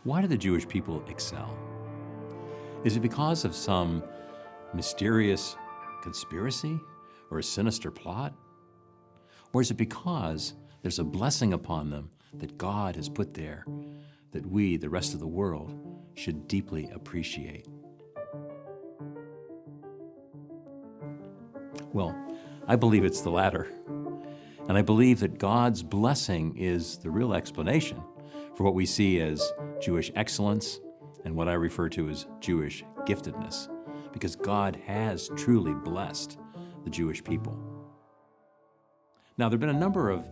Why do the Jewish people excel? Is it because of some mysterious conspiracy or a sinister plot? Or is it because there's a blessing upon them that God has put there that we, the rest of the world, should deeply appreciate? Well, I believe it's the latter. And I believe that God's blessing is the real explanation for what we see as Jewish excellence and what I refer to as Jewish giftedness, because God has truly blessed the Jewish people. Now, there have been a number of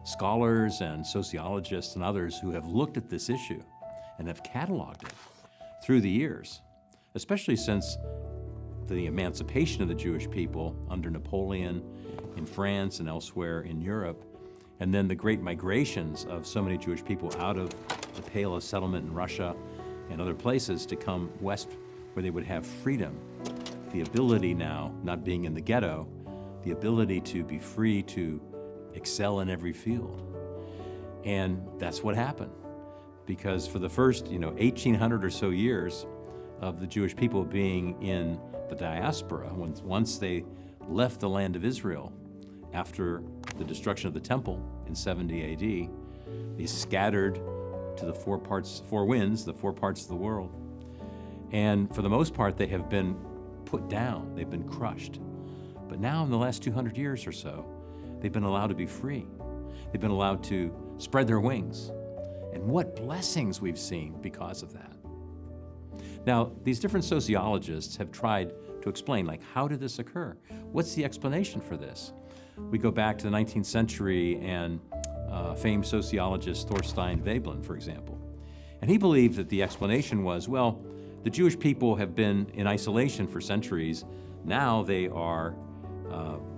scholars and sociologists and others who have looked at this issue and have cataloged it through the years, especially since the emancipation of the Jewish people under Napoleon in France and elsewhere in Europe, and then the great migrations of so many Jewish people out of the Pale of Settlement in Russia and other places to come west where they would have freedom, the ability now, not being in the ghetto, the ability to be free to excel in every field. And that's what happened, because for the first 1,800 or so years of the Jewish people being in the diaspora, once they left the land of Israel after the destruction of the temple in 70 AD, they scattered to the four winds, the four parts of the world. And for the most part, they have been put down, they've been crushed. But now in the last 200 years or so, they've been allowed to be free. They've been allowed to spread their wings. And what blessings we've seen because of that. Now, these different sociologists have tried to explain, how did this occur? What's the explanation for this? We go back to the 19th century and famed sociologist Thorstein Veblen, for example. And he believed that the explanation was, well, the Jewish people have been in isolation for centuries. Now they are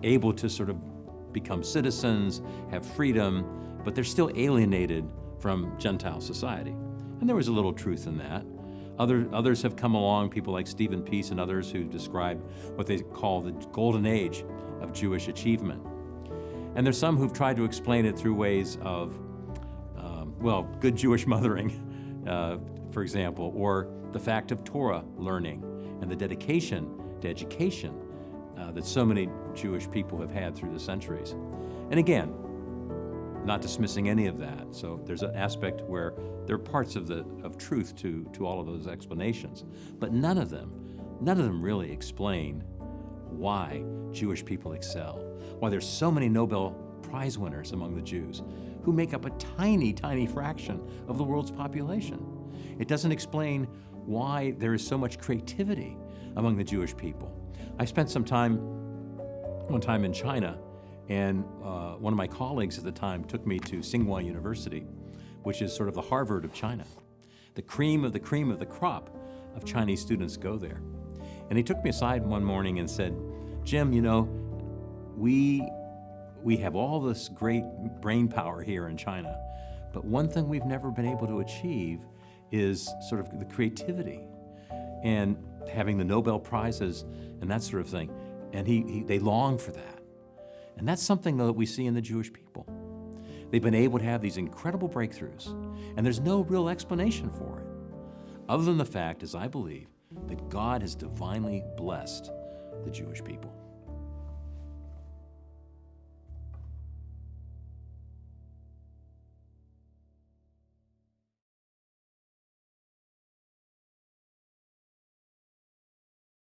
able to sort of become citizens, have freedom, but they're still alienated from Gentile society. And there was a little truth in that. Others have come along, people like Stephen Peace and others, who describe what they call the golden age of Jewish achievement. And there's some who've tried to explain it through ways of, good Jewish mothering, for example, or the fact of Torah learning and the dedication to education that so many Jewish people have had through the centuries. And again, not dismissing any of that. So there's an aspect where there are parts of truth to all of those explanations, but none of them really explain why Jewish people excel, why there's so many Nobel Prize winners among the Jews who make up a tiny, tiny fraction of the world's population. It doesn't explain why there is so much creativity among the Jewish people. I spent one time in China, and one of my colleagues at the time took me to Tsinghua University, which is sort of the Harvard of China. The cream of the crop of Chinese students go there. And he took me aside one morning and said, Jim, we have all this great brain power here in China, but one thing we've never been able to achieve is sort of the creativity and having the Nobel Prizes and that sort of thing. And they long for that. And that's something, though, that we see in the Jewish people. They've been able to have these incredible breakthroughs, and there's no real explanation for it, other than the fact, as I believe, that God has divinely blessed the Jewish people.